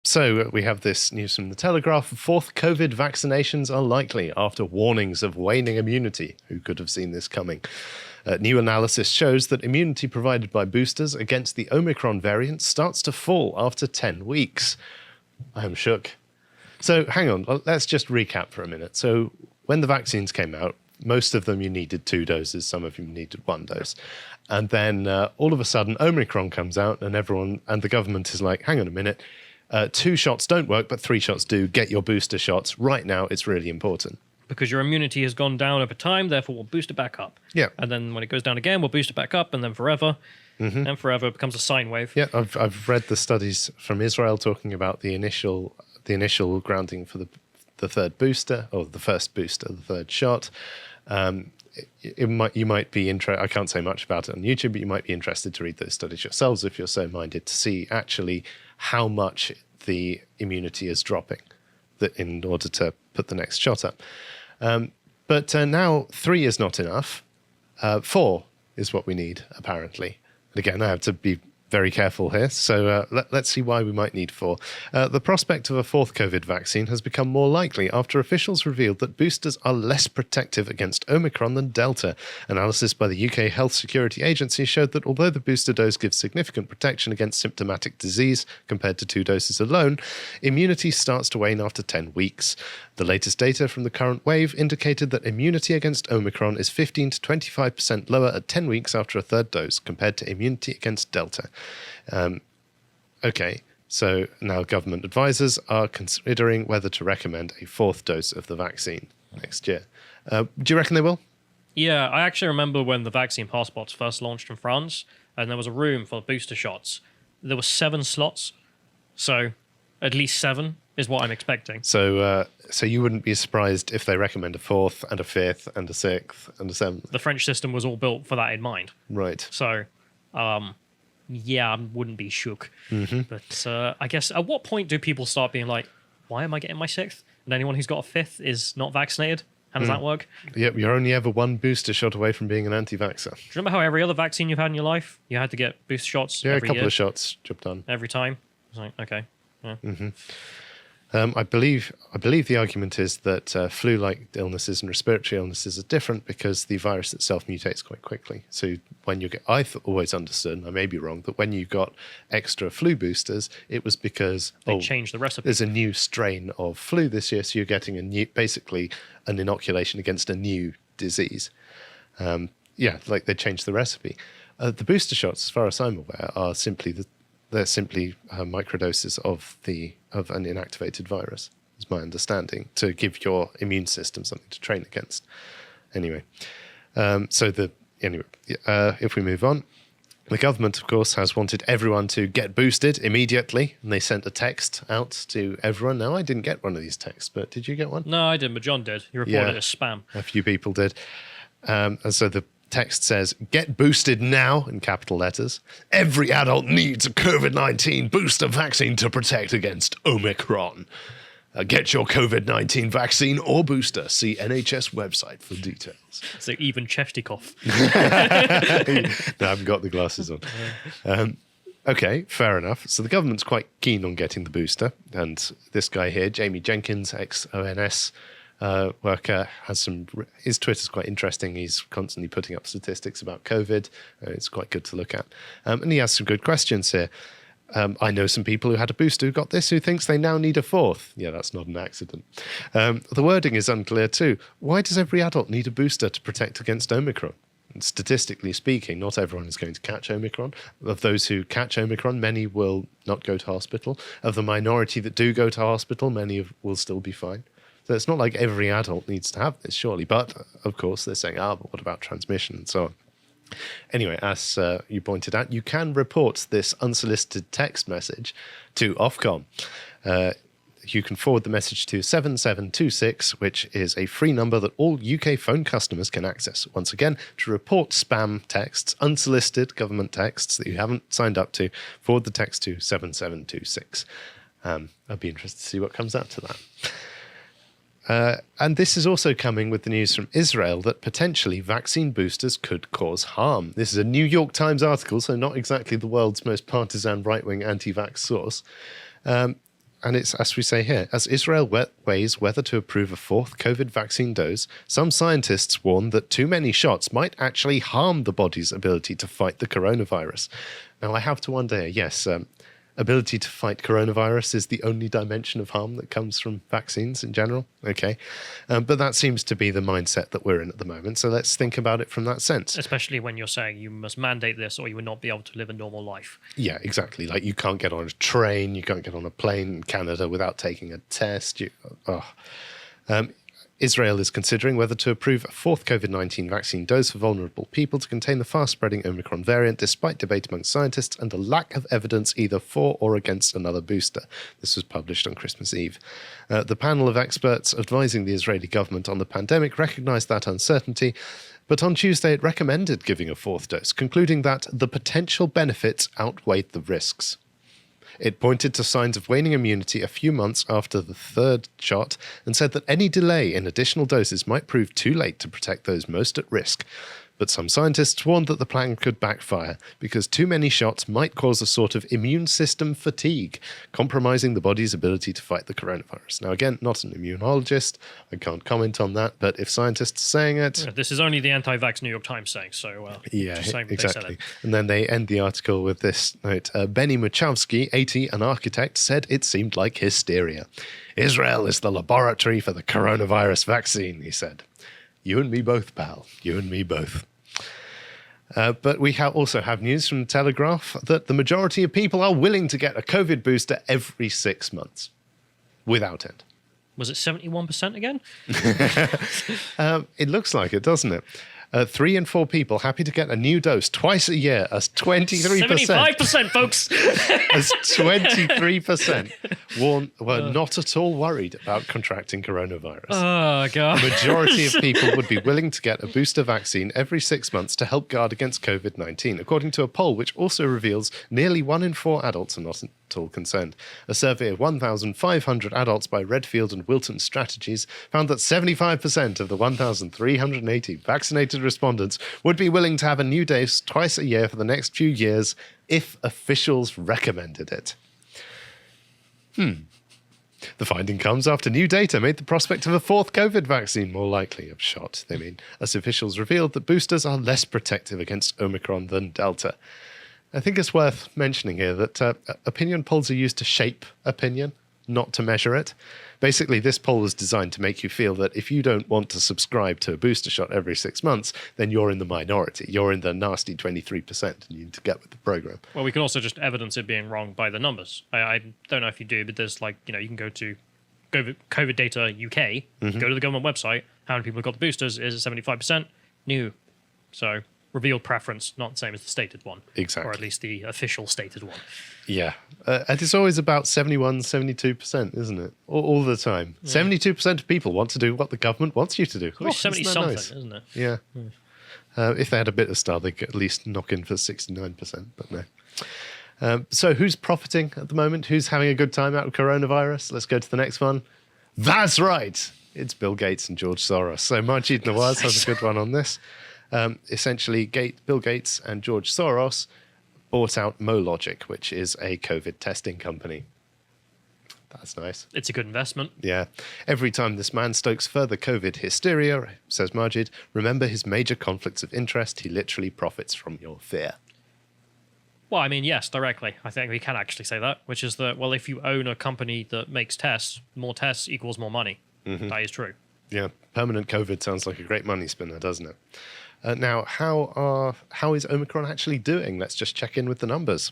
So we have this news from the Telegraph. Fourth COVID vaccinations are likely after warnings of waning immunity. Who could have seen this coming? New analysis shows that immunity provided by boosters against the Omicron variant starts to fall after 10 weeks. I am shook. So hang on, let's just recap for a minute. So when the vaccines came out, most of them you needed 2 doses, some of you needed 1 dose. And then all of a sudden Omicron comes out and the government is like, hang on a minute, 2 shots don't work, but 3 shots do. Get your booster shots. Right now, it's really important. Because your immunity has gone down over time, therefore we'll boost it back up. Yeah. And then when it goes down again, we'll boost it back up, and then forever. Mm-hmm. And forever it becomes a sine wave. Yeah, I've read the studies from Israel talking about the initial grounding for the third booster, or the first booster, the third shot. You might be interested. I can't say much about it on YouTube, but you might be interested to read those studies yourselves if you're so minded to see actually how much the immunity is dropping in order to put the next shot up. But now 3 is not enough. 4 is what we need, apparently. And again, I have to be very careful here. So let's see why we might need 4. The prospect of a 4th COVID vaccine has become more likely after officials revealed that boosters are less protective against Omicron than Delta. Analysis by the UK Health Security Agency showed that although the booster dose gives significant protection against symptomatic disease compared to 2 doses alone, immunity starts to wane after 10 weeks. The latest data from the current wave indicated that immunity against Omicron is 15 to 25% lower at 10 weeks after a 3rd dose compared to immunity against Delta. Okay, so now government advisors are considering whether to recommend a 4th dose of the vaccine next year. Do you reckon they will? Yeah, I actually remember when the vaccine passports first launched in France, and there was a room for booster shots. There were 7 slots, so at least 7 is what I'm expecting. So you wouldn't be surprised if they recommend a 4th and a 5th and a 6th and a 7th? The French system was all built for that in mind. Right. So, yeah, I wouldn't be shook. Mm-hmm. But I guess at what point do people start being like, why am I getting my 6th? And anyone who's got a 5th is not vaccinated? How does that work? Yep, you're only ever 1 booster shot away from being an anti-vaxxer. Do you remember how every other vaccine you've had in your life, you had to get booster shots every year? Yeah, a couple of shots, job done. Every time? It's like, okay. Yeah. Mm-hmm. I believe the argument is that flu-like illnesses and respiratory illnesses are different because the virus itself mutates quite quickly. So when you get, I've always understood, and I may be wrong, that when you got extra flu boosters, it was because they changed the recipe. There's a new strain of flu this year, so you're getting basically an inoculation against a new disease. Like they changed the recipe. The booster shots, as far as I'm aware, are simply microdoses of an inactivated virus, is my understanding, to give your immune system something to train against. Anyway, if we move on, the government, of course, has wanted everyone to get boosted immediately, and they sent a text out to everyone. Now, I didn't get one of these texts, but did you get one? No, I didn't, but John did. He reported it as spam. A few people did. And so the text says, "Get boosted now," in capital letters. "Every adult needs a COVID-19 booster vaccine to protect against Omicron. Get your COVID-19 vaccine or booster. See NHS website for details." So even Chestikov. No, I haven't got the glasses on. Okay, fair enough. So the government's quite keen on getting the booster. And this guy here, Jamie Jenkins, ex-ONS worker, his Twitter's quite interesting. He's constantly putting up statistics about COVID. It's quite good to look at. And he has some good questions here. I know some people who had a booster who got this, who thinks they now need a 4th. Yeah, that's not an accident. The wording is unclear too. Why does every adult need a booster to protect against Omicron? And statistically speaking, not everyone is going to catch Omicron. Of those who catch Omicron, many will not go to hospital. Of the minority that do go to hospital, many will still be fine. So it's not like every adult needs to have this, surely. But, of course, they're saying, but what about transmission and so on? Anyway, as you pointed out, you can report this unsolicited text message to Ofcom. You can forward the message to 7726, which is a free number that all UK phone customers can access. Once again, to report spam texts, unsolicited government texts that you haven't signed up to, forward the text to 7726. I'd be interested to see what comes out to that. And this is also coming with the news from Israel that potentially vaccine boosters could cause harm. This is a New York Times article, so not exactly the world's most partisan right-wing anti-vax source. and it's, as we say here, as Israel weighs whether to approve a fourth COVID vaccine dose, some scientists warn that too many shots might actually harm the body's ability to fight the coronavirus. Now, I have to wonder, yes, ability to fight coronavirus is the only dimension of harm that comes from vaccines in general. Okay. But that seems to be the mindset that we're in at the moment. So let's think about it from that sense. Especially when you're saying you must mandate this or you will not be able to live a normal life. Yeah, exactly. Like you can't get on a train, you can't get on a plane in Canada without taking a test. Israel is considering whether to approve a fourth COVID-19 vaccine dose for vulnerable people to contain the fast-spreading Omicron variant, despite debate among scientists and a lack of evidence either for or against another booster. This was published on Christmas Eve. The panel of experts advising the Israeli government on the pandemic recognized that uncertainty, but on Tuesday it recommended giving a fourth dose, concluding that the potential benefits outweighed the risks. It pointed to signs of waning immunity a few months after the third shot and said that any delay in additional doses might prove too late to protect those most at risk. But some scientists warned that the plan could backfire because too many shots might cause a sort of immune system fatigue, compromising the body's ability to fight the coronavirus. Now, again, not an immunologist. I can't comment on that, but if scientists are saying it... Yeah, this is only the anti-vax New York Times saying, so... yeah, just saying exactly. And then they end the article with this note. Benny Machowski, 80, an architect, said it seemed like hysteria. Israel is the laboratory for the coronavirus vaccine, he said. You and me both, pal. You and me both. But we also have news from the Telegraph that the majority of people are willing to get a COVID booster every 6 months without end. Was it 71% again? It looks like it, doesn't it? 3 in 4 people happy to get a new dose twice a year, as 23%. 75%, folks! As 23% were not at all worried about contracting coronavirus. Oh, God. The majority of people would be willing to get a booster vaccine every 6 months to help guard against COVID-19, according to a poll which also reveals nearly 1 in 4 adults are not at all concerned. A survey of 1,500 adults by Redfield and Wilton Strategies found that 75% of the 1,380 vaccinated respondents would be willing to have a new dose twice a year for the next few years if officials recommended it. The finding comes after new data made the prospect of a fourth COVID vaccine more likely of shot, they mean, as officials revealed that boosters are less protective against Omicron than Delta. I think it's worth mentioning here that opinion polls are used to shape opinion, not to measure it. Basically, this poll was designed to make you feel that if you don't want to subscribe to a booster shot every 6 months, then you're in the minority. You're in the nasty 23%, and you need to get with the program. Well, we can also just evidence it being wrong by the numbers. I don't know if you do, but there's you can go to COVID Data UK, go to the government website, how many people have got the boosters, is it 75%? New. So... revealed preference, not the same as the stated one. Exactly. Or at least the official stated one. Yeah. And it's always about 71, 72%, isn't it? All the time. Yeah. 72% of people want to do what the government wants you to do. It's 70-something, nice? Isn't it? Yeah. If they had a bit of style, they could at least knock in for 69%, but no. So who's profiting at the moment? Who's having a good time out of coronavirus? Let's go to the next one. That's right. It's Bill Gates and George Soros. So Majid Nawaz has a good one on this. Essentially, Bill Gates and George Soros bought out MoLogic, which is a COVID testing company. That's nice. It's a good investment. Yeah. Every time this man stokes further COVID hysteria, says Majid, remember his major conflicts of interest. He literally profits from your fear. Well, I mean, yes, directly. I think we can actually say that, which is that, well, if you own a company that makes tests, more tests equals more money. Mm-hmm. That is true. Yeah. Permanent COVID sounds like a great money spinner, doesn't it? Now, how is Omicron actually doing? Let's just check in with the numbers.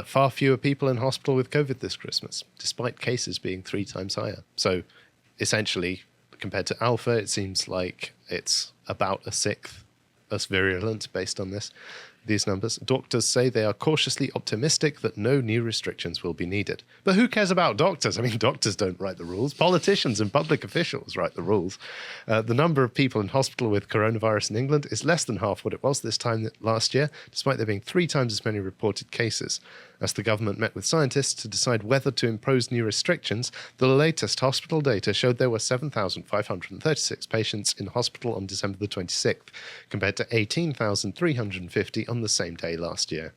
Far fewer people in hospital with COVID this Christmas, despite cases being 3 times higher. So, essentially, compared to Alpha, it seems like it's about a sixth as virulent based on these numbers. Doctors say they are cautiously optimistic that no new restrictions will be needed. But who cares about doctors? I mean, doctors don't write the rules. Politicians and public officials write the rules. The number of people in hospital with coronavirus in England is less than half what it was this time last year, despite there being 3 times as many reported cases. As the government met with scientists to decide whether to impose new restrictions, the latest hospital data showed there were 7,536 patients in hospital on December the 26th, compared to 18,350 on the same day last year.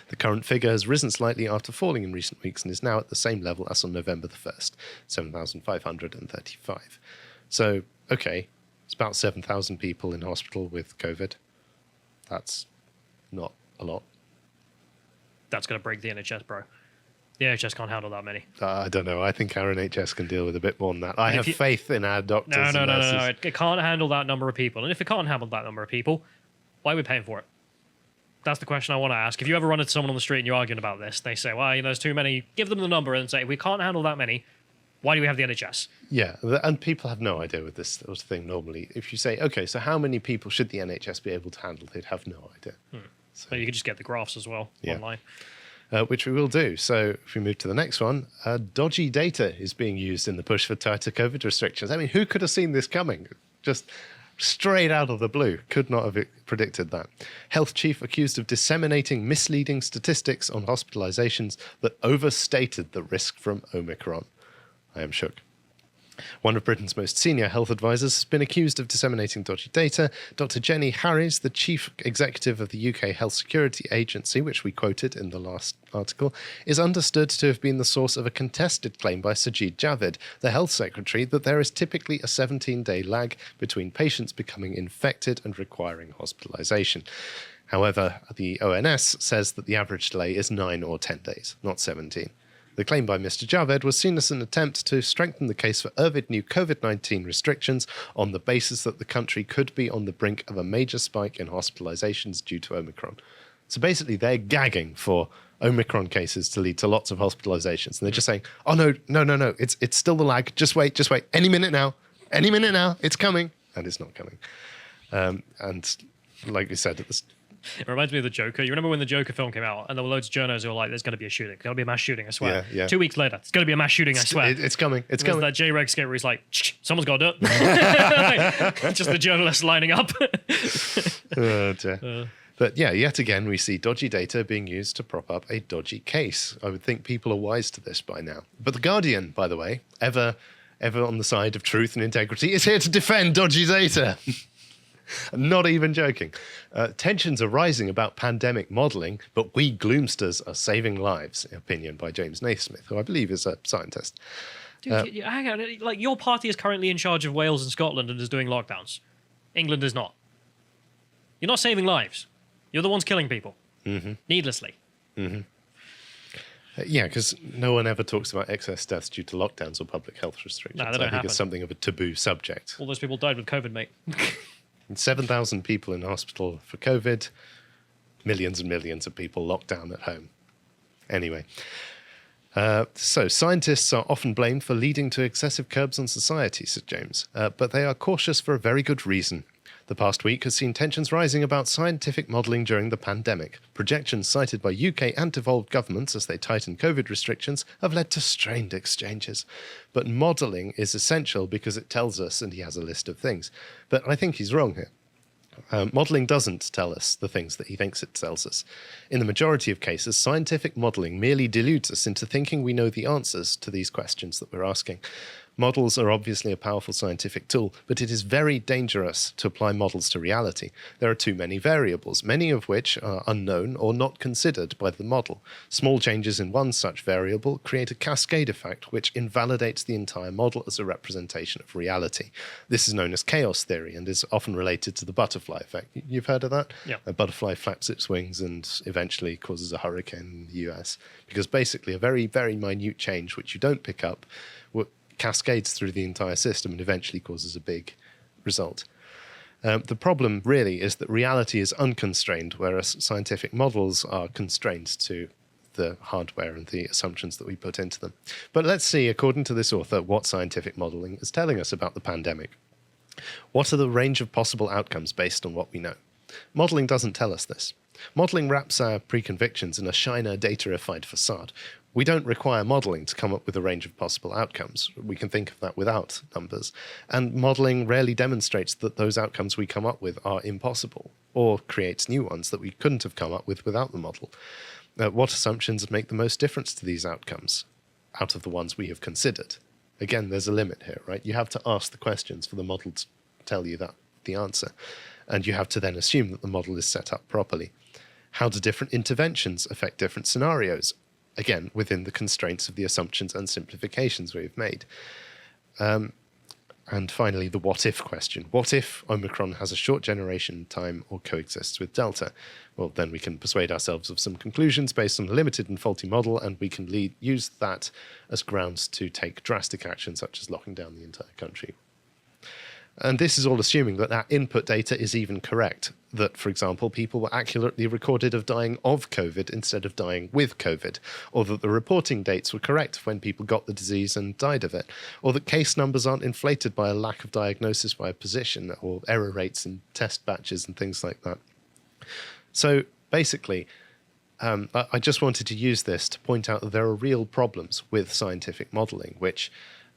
The current figure has risen slightly after falling in recent weeks and is now at the same level as on November the 1st, 7,535. So, okay, it's about 7,000 people in hospital with COVID. That's not a lot. That's going to break the NHS, bro. The NHS can't handle that many. I don't know. I think our NHS can deal with a bit more than that. I have faith in our doctors No. and nurses. It can't handle that number of people. And if it can't handle that number of people, why are we paying for it? That's the question I want to ask. If you ever run into someone on the street and you're arguing about this, they say, well, there's too many. Give them the number and say, we can't handle that many. Why do we have the NHS? Yeah, and people have no idea with this sort of thing normally. If you say, okay, so how many people should the NHS be able to handle? They'd have no idea. So, But you could just get the graphs as well online. Which we will do. So if we move to the next one, dodgy data is being used in the push for tighter COVID restrictions. I mean, who could have seen this coming? Just straight out of the blue. Could not have predicted that. Health chief accused of disseminating misleading statistics on hospitalizations that overstated the risk from Omicron. I am shook. One of Britain's most senior health advisors has been accused of disseminating dodgy data. Dr. Jenny Harries, the chief executive of the UK Health Security Agency, which we quoted in the last article, is understood to have been the source of a contested claim by Sajid Javid, the health secretary, that there is typically a 17-day lag between patients becoming infected and requiring hospitalisation. However, the ONS says that the average delay is 9 or 10 days, not 17. The claim by Mr. Javed was seen as an attempt to strengthen the case for urgent new COVID-19 restrictions on the basis that the country could be on the brink of a major spike in hospitalizations due to Omicron. So basically, they're gagging for Omicron cases to lead to lots of hospitalizations. And they're just saying, oh, no, it's still the lag. Just wait. Any minute now, it's coming. And it's not coming. And like we said, It reminds me of the Joker. You remember when the Joker film came out and there were loads of journalists who were like, there's going to be a shooting. There's going to be a mass shooting, I swear. Yeah. 2 weeks later, it's going to be a mass shooting, I swear. It's coming. It's There's coming. that J-Reg skit where he's like, someone's got to do it. Just the journalists lining up. Oh, dear. But yeah, yet again, we see dodgy data being used to prop up a dodgy case. I would think people are wise to this by now. But The Guardian, by the way, ever on the side of truth and integrity, is here to defend dodgy data. I'm not even joking. Tensions are rising about pandemic modelling, but we gloomsters are saving lives, opinion by James Naismith, who I believe is a scientist. Dude, hang on. Like, your party is currently in charge of Wales and Scotland and is doing lockdowns. England is not. You're not saving lives. You're the ones killing people. Needlessly. Yeah, because no one ever talks about excess deaths due to lockdowns or public health restrictions. No, they don't I think happen. it's something of a taboo subject. All those people died with COVID, mate. 7,000 people in hospital for COVID, millions and millions of people locked down at home. Anyway, so scientists are often blamed for leading to excessive curbs on society, said James, but they are cautious for a very good reason. The past week has seen tensions rising about scientific modelling during the pandemic. Projections cited by UK and devolved governments as they tighten COVID restrictions have led to strained exchanges. But modelling is essential because it tells us, and he has a list of things. But I think he's wrong here. Modelling doesn't tell us the things that he thinks it tells us. In the majority of cases, scientific modelling merely deludes us into thinking we know the answers to these questions that we're asking. Models are obviously a powerful scientific tool, but it is very dangerous to apply models to reality. There are too many variables, many of which are unknown or not considered by the model. Small changes in one such variable create a cascade effect which invalidates the entire model as a representation of reality. This is known as chaos theory and is often related to the butterfly effect. You've heard of that? Yeah. A butterfly flaps its wings and eventually causes a hurricane in the US, because basically a very, very minute change which you don't pick up cascades through the entire system and eventually causes a big result. The problem really is that reality is unconstrained, whereas scientific models are constrained to the hardware and the assumptions that we put into them. But let's see, according to this author, what scientific modeling is telling us about the pandemic. What are the range of possible outcomes based on what we know? Modeling doesn't tell us this. Modeling wraps our preconvictions in a shiner, data-ified facade. We don't require modelling to come up with a range of possible outcomes. We can think of that without numbers. And modelling rarely demonstrates that those outcomes we come up with are impossible, or creates new ones that we couldn't have come up with without the model. What assumptions make the most difference to these outcomes out of the ones we have considered? Again, there's a limit here, right? You have to ask the questions for the model to tell you that the answer. And you have to then assume that the model is set up properly. How do different interventions affect different scenarios? Again, within the constraints of the assumptions and simplifications we've made. And finally, the what-if question. What if Omicron has a short generation time or coexists with Delta? Well, then we can persuade ourselves of some conclusions based on a limited and faulty model, and we can use that as grounds to take drastic action, such as locking down the entire country. And this is all assuming that our input data is even correct. That, for example, people were accurately recorded of dying of COVID instead of dying with COVID, or that the reporting dates were correct when people got the disease and died of it, or that case numbers aren't inflated by a lack of diagnosis by a physician, or error rates in test batches and things like that. So basically, I just wanted to use this to point out that there are real problems with scientific modeling, which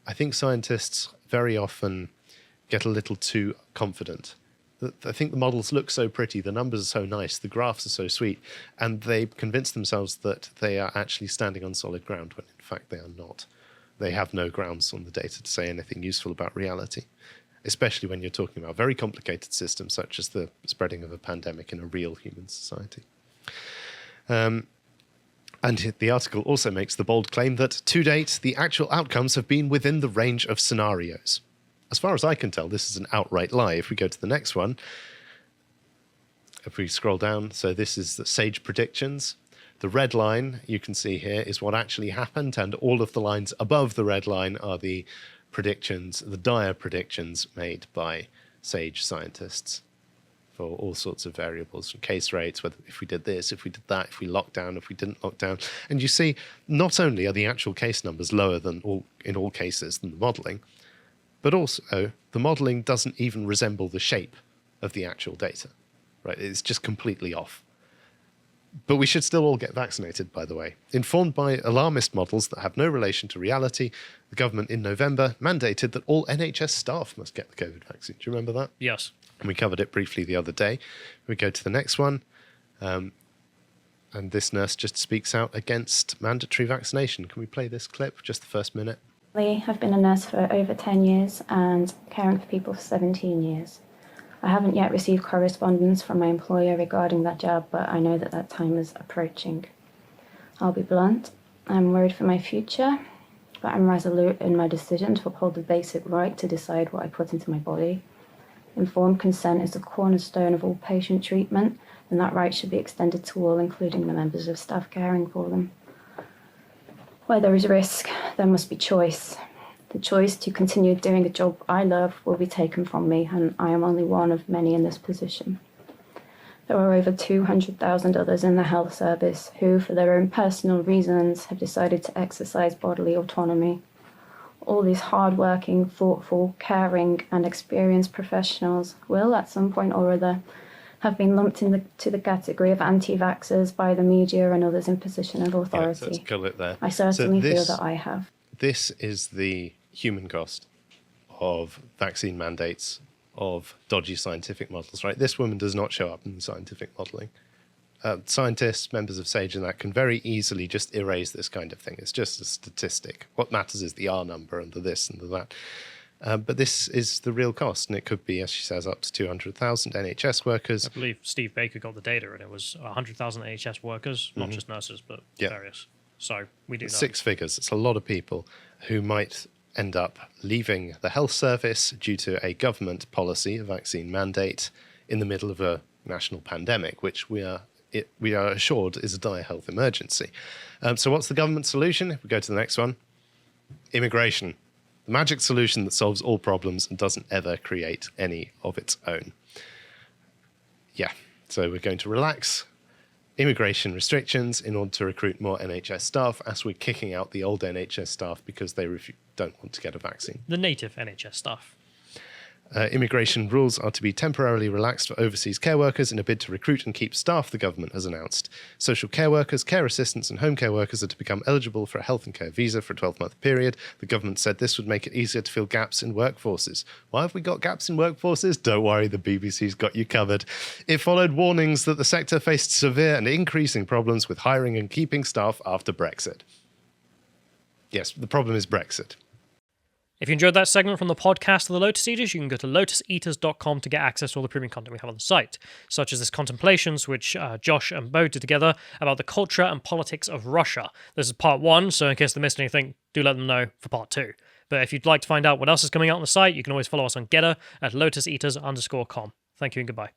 I think scientists very often get a little too confident. I think the models look so pretty, the numbers are so nice, the graphs are so sweet, and they convince themselves that they are actually standing on solid ground when in fact they are not. They have no grounds on the data to say anything useful about reality, especially when you're talking about very complicated systems such as the spreading of a pandemic in a real human society. And the article also makes the bold claim that, to date, the actual outcomes have been within the range of scenarios. As far as I can tell, this is an outright lie. If we go to the next one, if we scroll down, so this is the SAGE predictions. The red line you can see here is what actually happened, and all of the lines above the red line are the predictions, the dire predictions made by SAGE scientists for all sorts of variables, from case rates, whether if we did this, if we did that, if we locked down, if we didn't lock down. And you see, not only are the actual case numbers lower than in all cases than the modelling, but also the modelling doesn't even resemble the shape of the actual data, right? It's just completely off. But we should still all get vaccinated, by the way. Informed by alarmist models that have no relation to reality, the government in November mandated that all NHS staff must get the COVID vaccine. Do you remember that? Yes. And we covered it briefly the other day. We go to the next one. And this nurse just speaks out against mandatory vaccination. Can we play this clip, just the first minute? I've been a nurse for over 10 years and caring for people for 17 years. I haven't yet received correspondence from my employer regarding that job, but I know that time is approaching. I'll be blunt. I'm worried for my future, but I'm resolute in my decision to uphold the basic right to decide what I put into my body. Informed consent is the cornerstone of all patient treatment, and that right should be extended to all, including the members of staff caring for them. Where there is risk, there must be choice. The choice to continue doing a job I love will be taken from me, and I am only one of many in this position. There are over 200,000 others in the health service who, for their own personal reasons, have decided to exercise bodily autonomy. All these hard-working, thoughtful, caring, and experienced professionals will, at some point or other, have been lumped into the category of anti-vaxxers by the media and others in position of authority. Yeah, let's kill it there. I certainly feel that I have. This is the human cost of vaccine mandates, of dodgy scientific models, right? This woman does not show up in scientific modelling. Scientists, members of SAGE and that can very easily just erase this kind of thing. It's just a statistic. What matters is the R number and the this and the that. But this is the real cost, and it could be, as she says, up to 200,000 NHS workers. I believe Steve Baker got the data, and it was 100,000 NHS workers, not just nurses, but various. So we do know. 6 figures. It's a lot of people who might end up leaving the health service due to a government policy, a vaccine mandate, in the middle of a national pandemic, which we are assured is a dire health emergency. So what's the government solution? If we go to the next one, immigration. The magic solution that solves all problems and doesn't ever create any of its own. Yeah, so we're going to relax immigration restrictions in order to recruit more NHS staff, as we're kicking out the old NHS staff because they don't want to get a vaccine. The native NHS staff. Immigration rules are to be temporarily relaxed for overseas care workers in a bid to recruit and keep staff, the government has announced. Social care workers, care assistants and home care workers are to become eligible for a health and care visa for a 12-month period. The government said this would make it easier to fill gaps in workforces. Why have we got gaps in workforces? Don't worry, the BBC's got you covered. It followed warnings that the sector faced severe and increasing problems with hiring and keeping staff after Brexit. Yes, the problem is Brexit. If you enjoyed that segment from the podcast of the Lotus Eaters, you can go to lotuseaters.com to get access to all the premium content we have on the site, such as this Contemplations, which Josh and Bo did together about the culture and politics of Russia. This is part 1, so in case they missed anything, do let them know for part 2. But if you'd like to find out what else is coming out on the site, you can always follow us on Getter at lotuseaters_com. Thank you and goodbye.